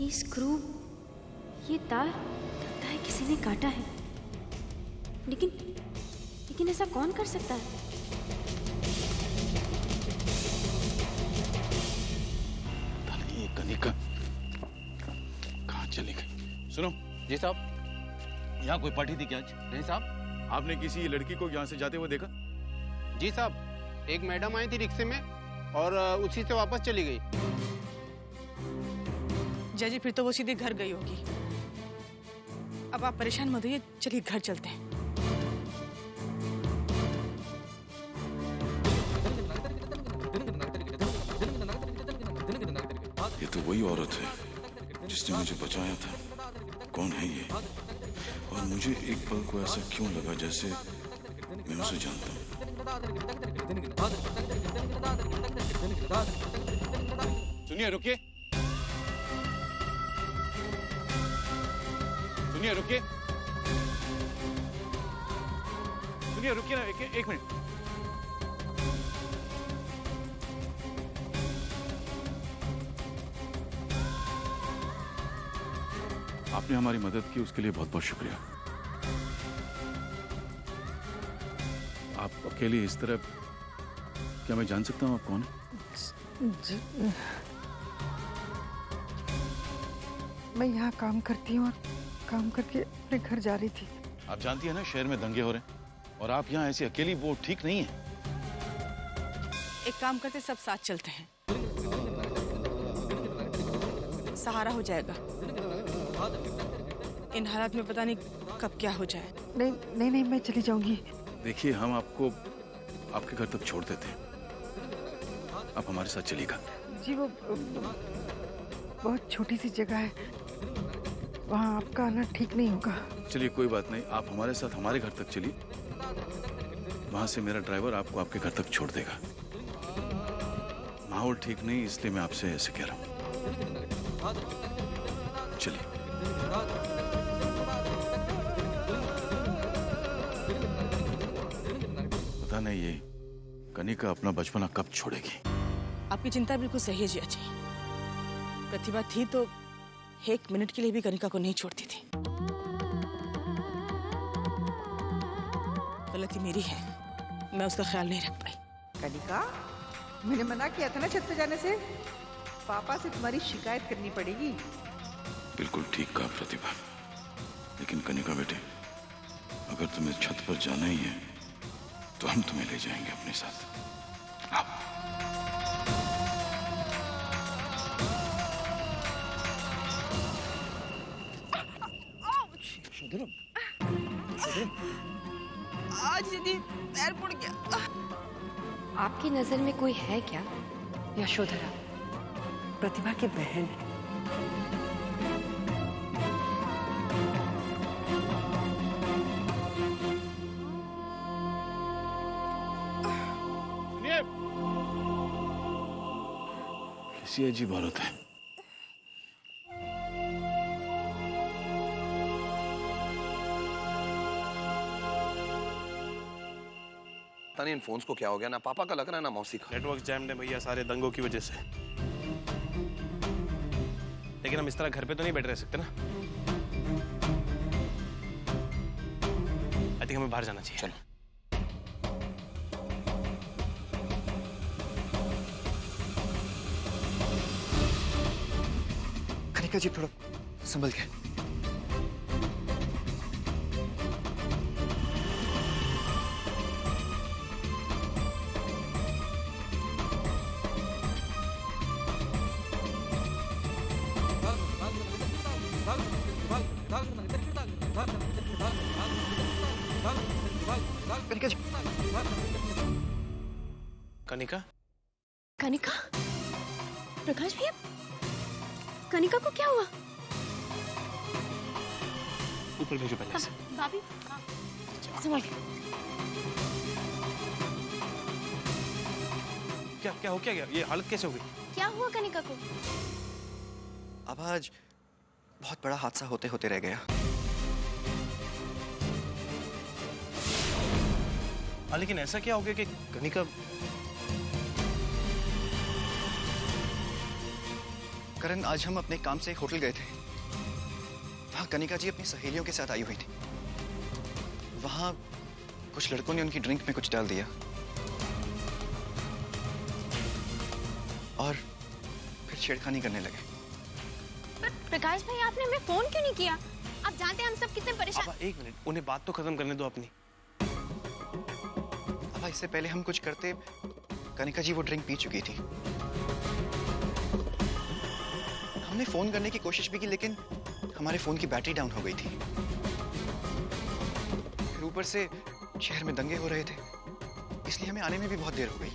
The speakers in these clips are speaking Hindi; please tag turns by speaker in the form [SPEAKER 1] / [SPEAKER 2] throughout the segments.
[SPEAKER 1] ये स्क्रू, ये तार, लगता है किसी ने काटा है। लेकिन ऐसा कौन कर सकता है?
[SPEAKER 2] ये कनिका कहाँ चली गई? सुनो
[SPEAKER 3] जी साहब।
[SPEAKER 2] यहाँ कोई पार्टी थी क्या आज?
[SPEAKER 3] नहीं साहब।
[SPEAKER 2] आपने किसी लड़की को यहाँ से जाते हुए देखा?
[SPEAKER 3] जी साहब, एक मैडम आई थी रिक्शे में और उसी से वापस चली गई।
[SPEAKER 4] जय जी, फिर तो वो सीधे घर गई होगी। अब आप परेशान मत होइए, चलिए घर चलते हैं।
[SPEAKER 2] ये तो वही औरत है जिसने मुझे बचाया था। कौन है ये? और मुझे एक पल को ऐसा क्यों लगा जैसे मैं उसे जानता हूँ। सुनिए, रुकिए। सुनिए, रुकिए। सुनिए, रुकिए ना, एक मिनट। आपने हमारी मदद की, उसके लिए बहुत बहुत शुक्रिया। आप अकेले इस तरह, क्या मैं जान सकता हूँ आप कौन है?
[SPEAKER 5] मैं यहाँ काम करती हूँ और काम करके अपने घर जा रही थी।
[SPEAKER 2] आप जानती है ना, शहर में दंगे हो रहे हैं और आप यहाँ ऐसी अकेली, वो ठीक नहीं है।
[SPEAKER 4] एक काम करते, सब साथ चलते हैं, सहारा हो जाएगा। इन हालात में पता नहीं कब क्या हो जाए।
[SPEAKER 5] नहीं, मैं चली जाऊंगी।
[SPEAKER 2] देखिए, हम आपको आपके घर तक छोड़ देते हैं, आप हमारे साथ चलिएगा।
[SPEAKER 5] जी, वो बहुत छोटी सी जगह है, वहाँ आपका आना ठीक नहीं होगा।
[SPEAKER 2] चलिए, कोई बात नहीं, आप हमारे साथ हमारे घर तक चलिए, वहां से मेरा ड्राइवर आपको आपके घर तक छोड़ देगा। माहौल ठीक नहीं, इसलिए मैं आपसे ऐसे कह रहा हूँ। चलिए। पता नहीं ये कनिका अपना बचपना कब छोड़ेगी।
[SPEAKER 4] आपकी चिंता बिल्कुल सही है जी अजय। प्रतिभा थी तो एक मिनट के लिए भी कनिका को नहीं छोड़ती थी। गलती मेरी है, मैं उसका ख्याल नहीं रख पाई।
[SPEAKER 5] कनिका, मैंने मना किया था ना छत पे जाने से। पापा से तुम्हारी शिकायत करनी पड़ेगी।
[SPEAKER 2] बिल्कुल ठीक कहा प्रतिभा, लेकिन कनिका बेटे, अगर तुम्हें छत पर जाना ही है तो हम तुम्हें ले जाएंगे अपने साथ। आप
[SPEAKER 4] आज दीदी पैर मुड़ गया।
[SPEAKER 1] आपकी नजर में कोई है क्या?
[SPEAKER 5] यशोधरा प्रतिभा की बहन है।
[SPEAKER 2] कैसी अजीब औरत है।
[SPEAKER 6] पता नहीं इन फोन्स को क्या हो गया, ना पापा का लग रहा है ना मौसी का।
[SPEAKER 3] नेटवर्क जैम्ड है भैया, सारे दंगों की वजह से। लेकिन हम इस तरह घर पे तो नहीं बैठ रह सकते ना। आई थिंक हमें बाहर जाना चाहिए।
[SPEAKER 6] चलो।
[SPEAKER 7] कनिका जी, थोड़ा संभल के। कनिका जी।
[SPEAKER 6] कनिका?
[SPEAKER 1] कनिका? प्रकाश भैया, कनिका को क्या हुआ?
[SPEAKER 6] ऊपर भेजो पहले से।
[SPEAKER 1] भाभी, संभाल के।
[SPEAKER 6] क्या क्या हो क्या गया? ये हालत कैसे हो गई?
[SPEAKER 1] क्या हुआ कनिका को?
[SPEAKER 7] अब आज बहुत बड़ा हादसा होते होते रह गया।
[SPEAKER 6] लेकिन ऐसा क्या हो गया कि कनिका?
[SPEAKER 7] करण, आज हम अपने काम से होटल गए थे। वहां कनिका जी अपनी सहेलियों के साथ आई हुई थी। वहां कुछ लड़कों ने उनकी ड्रिंक में कुछ डाल दिया और फिर छेड़खानी करने लगे।
[SPEAKER 1] प्रकाश भाई, आपने हमें फोन क्यों नहीं किया? आप जानते हैं हम सब कितने परेशान।
[SPEAKER 6] अब एक मिनट, उन्हें बात तो खत्म करने दो अपनी।
[SPEAKER 7] अब इससे पहले हम कुछ करते, कनिका जी वो ड्रिंक पी चुकी थी। हमने फोन करने की कोशिश भी की, लेकिन हमारे फोन की बैटरी डाउन हो गई थी। फिर ऊपर से शहर में दंगे हो रहे थे, इसलिए हमें आने में भी बहुत देर हो गई।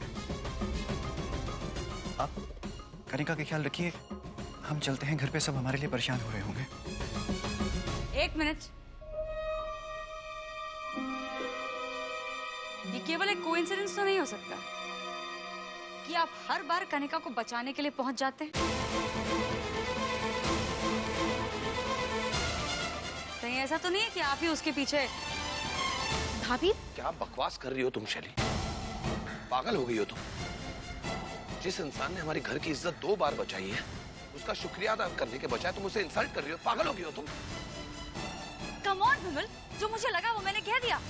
[SPEAKER 7] आप कनिका का ख्याल रखिए, हम चलते हैं घर पे। सब हमारे लिए परेशान हो रहे होंगे।
[SPEAKER 8] एक मिनट, ये केवल एक कोइंसिडेंस तो नहीं हो सकता कि आप हर बार कनिका को बचाने के लिए पहुंच जाते हैं। कहीं ऐसा तो नहीं है कि आप ही उसके पीछे?
[SPEAKER 1] भाभी,
[SPEAKER 6] क्या बकवास कर रही हो तुम शैली? पागल हो गई हो तुम? जिस इंसान ने हमारे घर की इज्जत 2 बार बचाई है, उसका शुक्रिया अदा करने के बजाय तुम उसे इंसल्ट कर रही हो। पागल हो गई हो तुम?
[SPEAKER 8] कम ऑन विमल, जो मुझे लगा वो मैंने कह दिया।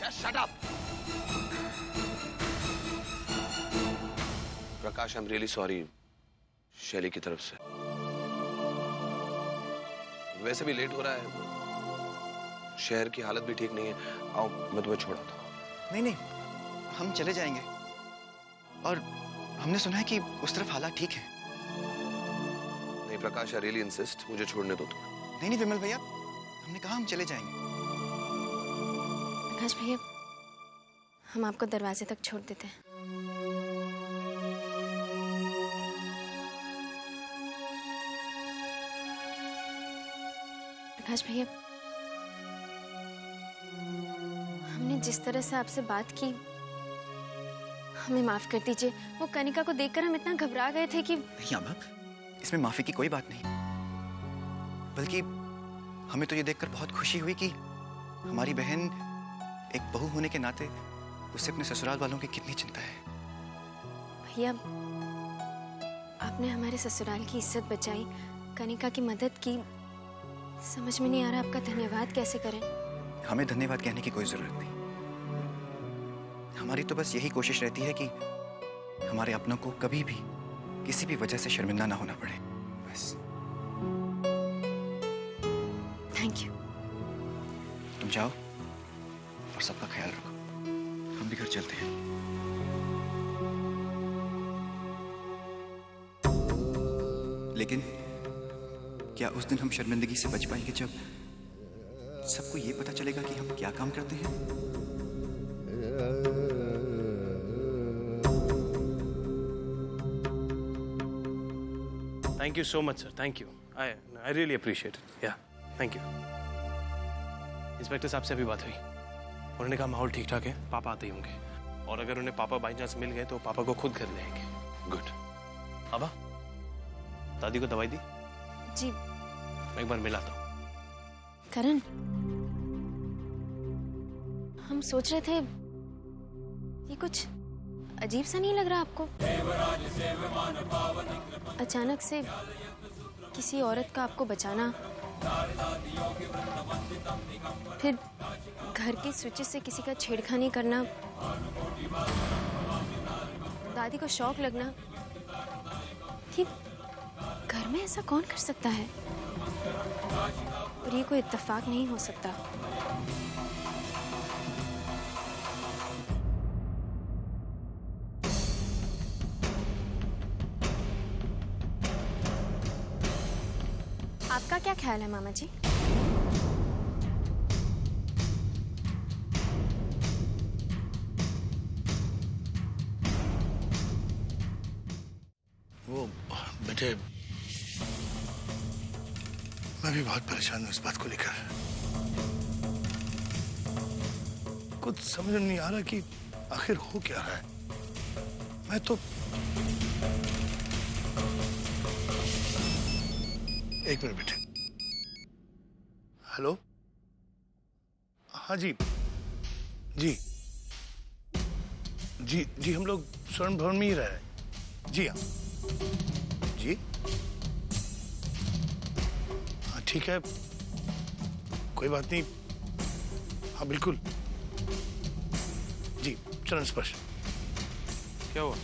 [SPEAKER 6] Just shut up! Prakash, I am really sorry शैली की तरफ से। वैसे भी लेट हो रहा है, शहर की हालत भी ठीक नहीं है। आओ, मैं तुम्हें छोड़ आता हूं।
[SPEAKER 7] नहीं नहीं, हम चले जाएंगे। और हमने सुना है कि उस तरफ हालात ठीक है।
[SPEAKER 6] नहीं प्रकाश, आई रियली इंसिस्ट, मुझे छोड़ने दो तुम्हें।
[SPEAKER 7] नहीं नहीं विमल भैया, हमने कहा हम चले जाएंगे।
[SPEAKER 1] प्रकाश भैया, हम आपको दरवाजे तक छोड़ देते हैं। प्रकाश भैया, हमने जिस तरह से आपसे बात की, हमें माफ कर दीजिए। वो कनिका को देखकर हम इतना घबरा गए थे कि।
[SPEAKER 7] नहीं अम्मा, इसमें माफी की कोई बात नहीं, बल्कि हमें तो ये देखकर बहुत खुशी हुई कि हमारी बहन एक बहू होने के नाते उसे अपने ससुराल वालों की कितनी चिंता है।
[SPEAKER 1] भैया, आपने हमारे ससुराल की इज्जत बचाई, कनिका की मदद की। समझ में नहीं आ रहा आपका धन्यवाद कैसे करें।
[SPEAKER 7] हमें धन्यवाद कहने की कोई जरूरत नहीं। हमारी तो बस यही कोशिश रहती है कि हमारे अपनों को कभी भी किसी भी वजह से शर्मिंदा ना होना पड़े, बस।
[SPEAKER 1] Thank you.
[SPEAKER 7] तुम जाओ और सबका ख्याल रखो। हम भी घर चलते हैं। लेकिन क्या उस दिन हम शर्मिंदगी से बच पाएंगे जब सबको ये पता चलेगा कि हम क्या काम करते हैं?
[SPEAKER 6] Thank you so much, sir. Thank you. I really appreciate it. Yeah, thank you. Inspector साहब से अभी बात हुई। उन्होंने कहा माहौल ठीक ठाक है, पापा आते ही होंगे। और अगर उन्हें पापा बाई चांस मिल गए तो पापा को खुद घर ले आएंगे। गुड। अबा, दादी को दवाई दी?
[SPEAKER 1] जी।
[SPEAKER 6] मैं एक बार मिलाता हूँ।
[SPEAKER 1] करण, हम सोच रहे थे, ये कुछ अजीब सा नहीं लग रहा आपको? अचानक से किसी औरत का आपको बचाना, फिर घर की स्विचेस से किसी का छेड़खानी करना, दादी को शौक लगना, ठीक घर में ऐसा कौन कर सकता है? और ये कोई इत्तेफाक नहीं हो सकता। आपका क्या ख्याल है मामा जी?
[SPEAKER 9] बेटे, मैं भी बहुत परेशान हूँ इस बात को लेकर। कुछ समझ नहीं आ रहा कि आखिर हो क्या रहा है। मैं तो एक मिनट बेटे। हेलो, हाँ जी जी जी जी, हम लोग स्वर्ण भवन में ही रह रहे हैं। जी हाँ जी, हाँ ठीक है, कोई बात नहीं। हाँ बिल्कुल जी, चरण स्पर्श।
[SPEAKER 6] क्या हुआ?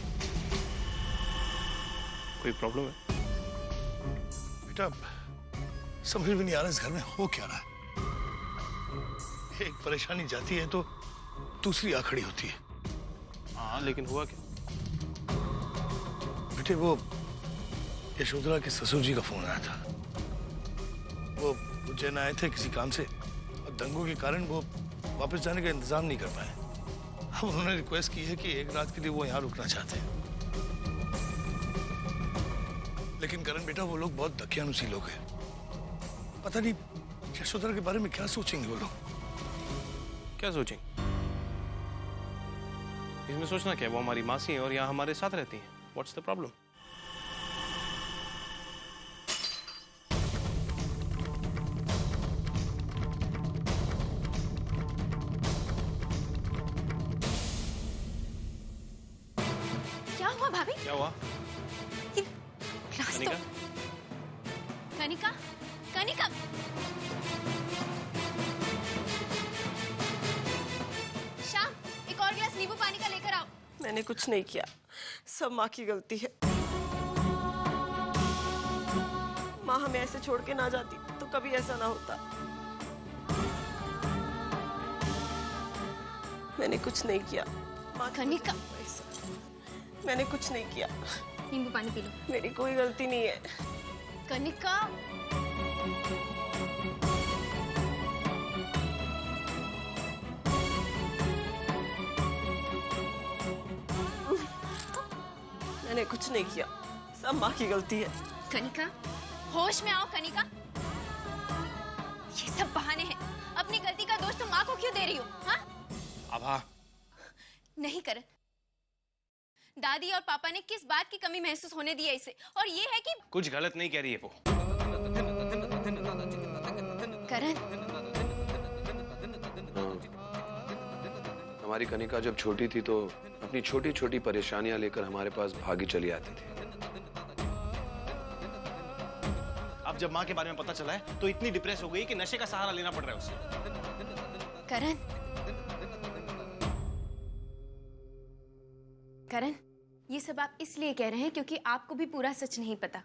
[SPEAKER 6] कोई प्रॉब्लम है?
[SPEAKER 9] बेटा, समझ में नहीं आ रहा इस घर में हो क्या रहा है। एक परेशानी जाती है तो दूसरी आ खड़ी होती है।
[SPEAKER 6] हाँ, लेकिन हुआ क्या?
[SPEAKER 9] बेटे, वो यशोधरा के ससुर जी का फोन आया था। वो उज्जैन आए थे किसी काम से और दंगों के कारण वो वापस जाने का इंतजाम नहीं कर पाए। अब उन्होंने रिक्वेस्ट की है कि एक रात के लिए वो यहाँ रुकना चाहते हैं। लेकिन करण बेटा, वो लोग बहुत दकियानुसी लोग हैं। पता नहीं यशोधरा के बारे में क्या सोचेंगे वो लोग।
[SPEAKER 6] क्या सोचेंगे? इसमें सोचना क्या है? वो हमारी मासी है और यहाँ हमारे साथ रहती हैं। What's the problem?
[SPEAKER 1] क्या हुआ भाभी?
[SPEAKER 6] क्या हुआ?
[SPEAKER 1] ग्लास
[SPEAKER 6] कनिका?
[SPEAKER 1] तो कनिका, कनिका, श्याम, एक और गिलास नींबू पानी का लेकर आओ।
[SPEAKER 4] मैंने कुछ नहीं किया, सब माँ की गलती है। माँ हमें ऐसे छोड़ के ना जाती तो कभी ऐसा ना होता। मैंने कुछ नहीं किया। माँ
[SPEAKER 1] कनिका,
[SPEAKER 4] मैंने कुछ नहीं किया।
[SPEAKER 1] नींबू पानी पी लो।
[SPEAKER 4] मेरी कोई गलती नहीं है।
[SPEAKER 1] कनिका,
[SPEAKER 4] मैंने कुछ नहीं किया, सब माँ की गलती है।
[SPEAKER 1] कनिका, होश में आओ कनिका। ये सब बहाने हैं। अपनी गलती का दोष तुम माँ को क्यों दे रही हो? हाँ?
[SPEAKER 6] आभा,
[SPEAKER 1] नहीं करण, दादी और पापा ने किस बात की कमी महसूस होने दी है इसे? और ये है कि
[SPEAKER 6] कुछ गलत नहीं कह रही है वो।
[SPEAKER 1] करण,
[SPEAKER 10] हमारी कनिका जब छोटी थी तो अपनी छोटी छोटी परेशानियां लेकर हमारे पास भागी चली आती थी।
[SPEAKER 6] अब जब माँ के बारे में पता चला है तो इतनी डिप्रेस हो गई कि नशे का सहारा लेना पड़ रहा है उसे।
[SPEAKER 1] करण, ये सब आप इसलिए कह रहे हैं क्योंकि आपको भी पूरा सच नहीं पता।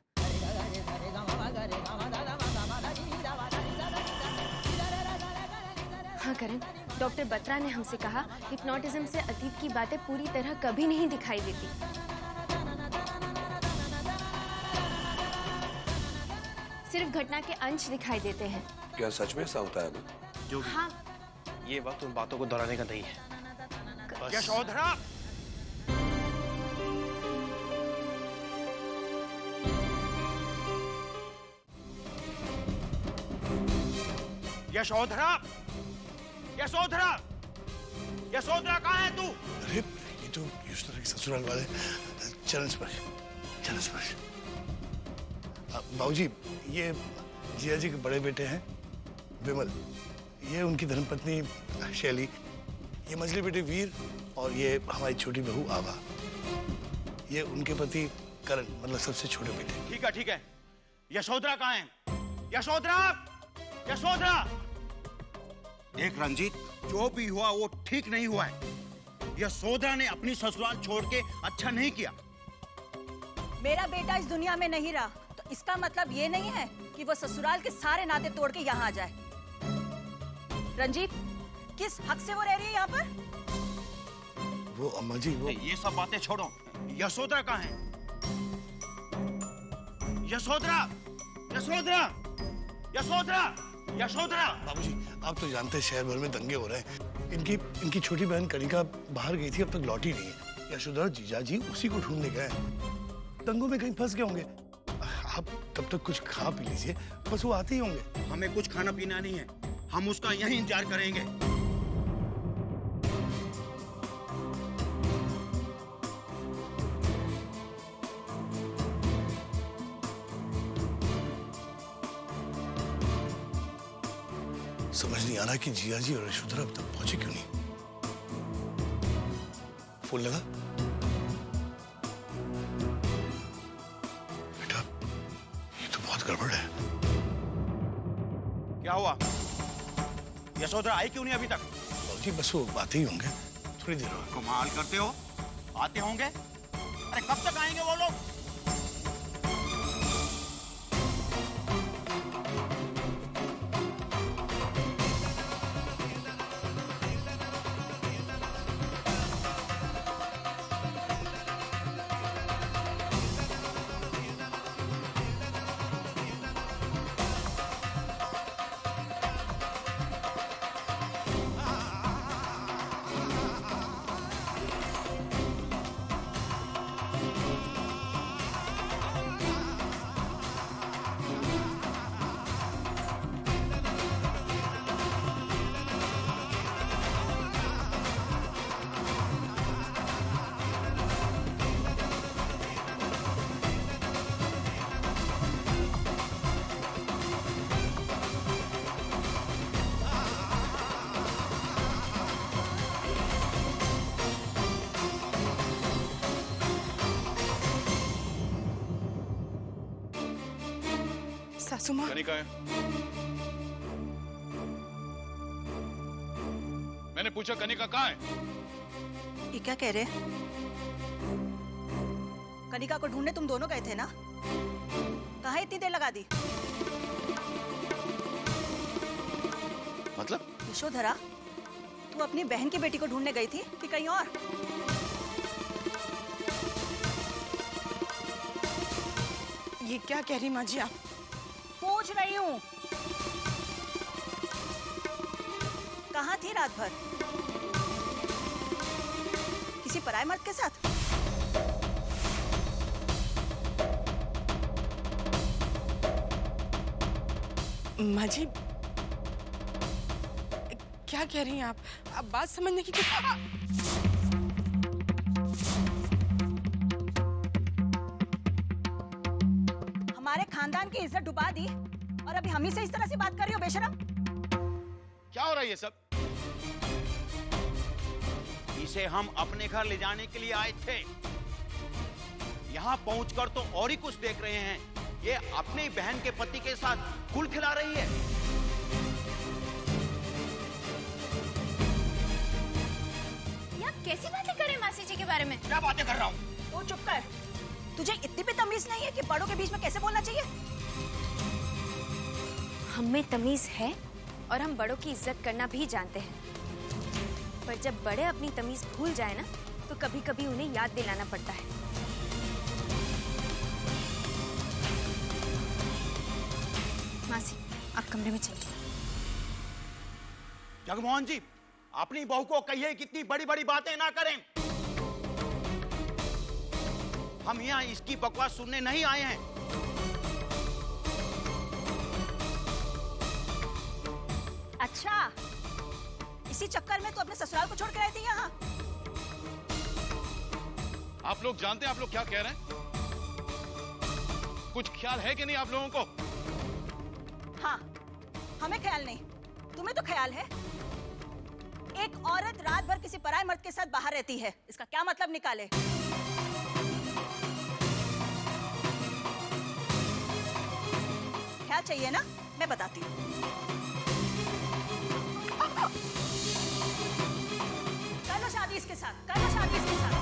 [SPEAKER 1] हाँ करण, डॉक्टर बत्रा ने हमसे कहा हिप्नोटिज्म से अतीत की बातें पूरी तरह कभी नहीं दिखाई देती। सिर्फ घटना के अंश दिखाई देते हैं।
[SPEAKER 10] क्या सच में ऐसा होता है अभी?
[SPEAKER 6] जो भी,
[SPEAKER 1] हाँ,
[SPEAKER 6] ये वक्त उन बातों को दोहराने का नहीं है।
[SPEAKER 9] यशोधरा,
[SPEAKER 11] यशोधरा, यशोधरा, यशोधरा कहाँ है तू?
[SPEAKER 9] अरे ये तो यशोधरा के ससुराल वाले। चरण स्पर्श, चरण स्पर्श। बाबूजी, ये जिया जी के बड़े बेटे हैं विमल, ये उनकी धर्मपत्नी शैली, ये मझली बेटे वीर और ये हमारी छोटी बहू आभा, ये उनके पति करण, मतलब सबसे छोटे बेटे।
[SPEAKER 11] ठीक है। यशोधरा कहाँ है? यशोधरा, यशोधरा। देख रंजीत, जो भी हुआ वो ठीक नहीं हुआ है। यशोधरा ने अपनी ससुराल छोड़ के अच्छा नहीं किया।
[SPEAKER 12] मेरा बेटा इस दुनिया में नहीं रहा तो इसका मतलब ये नहीं है कि वो ससुराल के सारे नाते तोड़ के यहाँ आ जाए। रंजीत, किस हक से वो रह रही है यहाँ पर?
[SPEAKER 9] वो अम्मा जी, वो
[SPEAKER 11] ये सब बातें छोड़ो, यशोधरा कहाँ है? यशोधरा, यशोधरा, यशोधरा, यशोधरा।
[SPEAKER 9] बाबूजी, आप तो जानते हैं शहर भर में दंगे हो रहे हैं। इनकी छोटी बहन कनिका बाहर गई थी, अब तक लौटी नहीं है। यशोधरा जीजा जी उसी को ढूंढने गए, दंगों में कहीं फंस गए होंगे। आप तब तक कुछ खा पी लीजिए, बस वो आते ही होंगे।
[SPEAKER 11] हमें कुछ खाना पीना नहीं है, हम उसका यहीं इंतजार करेंगे।
[SPEAKER 9] समझ नहीं आ रहा कि जिया जी और यशोधरा अब तक पहुंचे क्यों नहीं। फोन लगा? बेटा, ये तो बहुत गड़बड़ है।
[SPEAKER 11] क्या हुआ? यशोधरा आई क्यों नहीं अभी तक?
[SPEAKER 9] जी बस वो आते ही होंगे, थोड़ी देर और।
[SPEAKER 11] कमाल करते हो, आते होंगे? अरे कब तक आएंगे वो लोग?
[SPEAKER 4] सासू माँ,
[SPEAKER 2] कनिका है? मैंने पूछा कनिका कहाँ है?
[SPEAKER 12] ये क्या कह रहे? कनिका को ढूंढने तुम दोनों गए थे ना? कहाँ इतनी देर लगा दी?
[SPEAKER 2] मतलब?
[SPEAKER 12] यशोधरा, तू अपनी बहन की बेटी को ढूंढने गई थी कि कहीं और?
[SPEAKER 4] ये क्या कह रही माँ जी आप?
[SPEAKER 12] पूछ रही हूँ, कहाँ थी रात भर? किसी पराये मर्द के साथ?
[SPEAKER 4] माँ जी क्या कह रही हैं आप? बात समझने की
[SPEAKER 12] हमारे खानदान की इज्जत डुबा दी और अभी हम ही से इस तरह से बात कर रही हो बेशरम?
[SPEAKER 11] क्या हो रहा है ये सब? इसे हम अपने घर ले जाने के लिए आए थे। यहाँ पहुंचकर तो और ही कुछ देख रहे हैं। ये अपनी बहन के पति के साथ गुल खिला रही है।
[SPEAKER 1] ये आप कैसी बातें कर रहे हैं मासी जी के बारे में?
[SPEAKER 11] क्या बातें कर रहा हूँ?
[SPEAKER 12] तू चुप कर। तुझे इतनी भी तमीज नहीं है कि बड़ों के बीच में कैसे बोलना चाहिए?
[SPEAKER 1] हम में तमीज है और हम बड़ों की इज्जत करना भी जानते हैं, पर जब बड़े अपनी तमीज भूल जाए ना, तो कभी कभी उन्हें याद दिलाना पड़ता है। मासी, आप कमरे में चलिए।
[SPEAKER 11] जगमोहन जी, अपनी बहू को कहिए कितनी बड़ी बड़ी बातें ना करें। हम यहाँ इसकी बकवास सुनने नहीं आए हैं।
[SPEAKER 12] अच्छा, इसी चक्कर में तू अपने ससुराल को छोड़ कर आई थी यहाँ?
[SPEAKER 2] आप लोग जानते हैं आप लोग क्या कह रहे हैं? कुछ ख्याल है कि नहीं आप लोगों को?
[SPEAKER 12] हाँ, हमें ख्याल नहीं, तुम्हें तो ख्याल है। एक औरत रात भर किसी पराये मर्द के साथ बाहर रहती है, इसका क्या मतलब निकाले? क्या चाहिए ना, मैं बताती हूँ। कर लो शादी इसके साथ, कर लो शादी इसके साथ।